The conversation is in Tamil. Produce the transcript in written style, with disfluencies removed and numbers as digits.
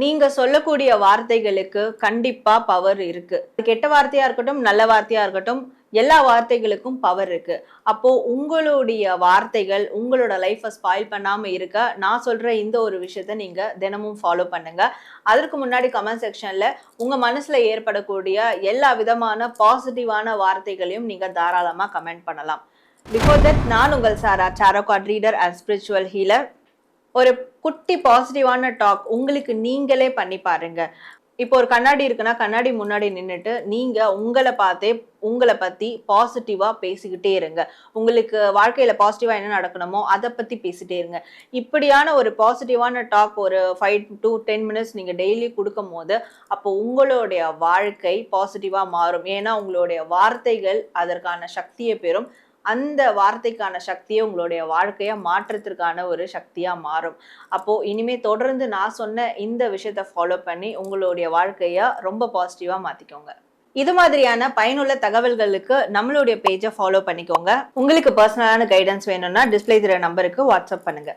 நீங்க சொல்லக்கூடிய வார்த்தைகளுக்கு கண்டிப்பா பவர் இருக்கு. கெட்ட வார்த்தையா இருக்கட்டும், நல்ல வார்த்தையா இருக்கட்டும், எல்லா வார்த்தைகளுக்கும் பவர் இருக்கு. அப்போ உங்களுடைய வார்த்தைகள் உங்களோட லைஃப்ப ஸ்பாயில் பண்ணாம இருக்க, நான் சொல்ற இந்த ஒரு விஷயத்த நீங்க தினமும் ஃபாலோ பண்ணுங்க. அதற்கு முன்னாடி கமெண்ட் செக்ஷன்ல உங்க மனசுல ஏற்படக்கூடிய எல்லா விதமான பாசிட்டிவான வார்த்தைகளையும் நீங்க தாராளமா கமெண்ட் பண்ணலாம். பிஃபோர் தட் நான் உங்கள் Sara, tarot card reader and spiritual healer. ஒரு குட்டி பாசிட்டிவான டாக் உங்களுக்கு நீங்களே பண்ணி பாருங்க. இப்போ ஒரு கண்ணாடி இருக்குன்னா கண்ணாடி முன்னாடி நின்னுட்டு நீங்க உங்களை பார்த்தே உங்களை பத்தி பாசிட்டிவா பேசிக்கிட்டே இருங்க. உங்களுக்கு வாழ்க்கையில பாசிட்டிவா என்ன நடக்கணுமோ அதை பத்தி பேசிட்டே இருங்க. இப்படியான ஒரு பாசிட்டிவான டாக் ஒரு 5 to 10 மினிட்ஸ் நீங்க டெய்லி கொடுக்கும் போது அப்போ உங்களுடைய வாழ்க்கை பாசிட்டிவா மாறும். ஏன்னா உங்களுடைய வார்த்தைகள் அதற்கான சக்தியை பெறும். அந்த வார்த்தைக்கான சக்தியை உங்களுடைய வாழ்க்கைய மாற்றத்திற்கான ஒரு சக்தியா மாறும். அப்போ இனிமே தொடர்ந்து நான் சொன்ன இந்த விஷயத்த ஃபாலோ பண்ணி உங்களுடைய வாழ்க்கைய ரொம்ப பாசிட்டிவா மாத்திக்கோங்க. இது மாதிரியான பயனுள்ள தகவல்களுக்கு நம்மளுடைய பேஜை ஃபாலோ பண்ணிக்கோங்க. உங்களுக்கு பர்சனலான கைடன்ஸ் வேணும்னா டிஸ்பிளே தெரிய நம்பருக்கு வாட்ஸ்அப் பண்ணுங்க.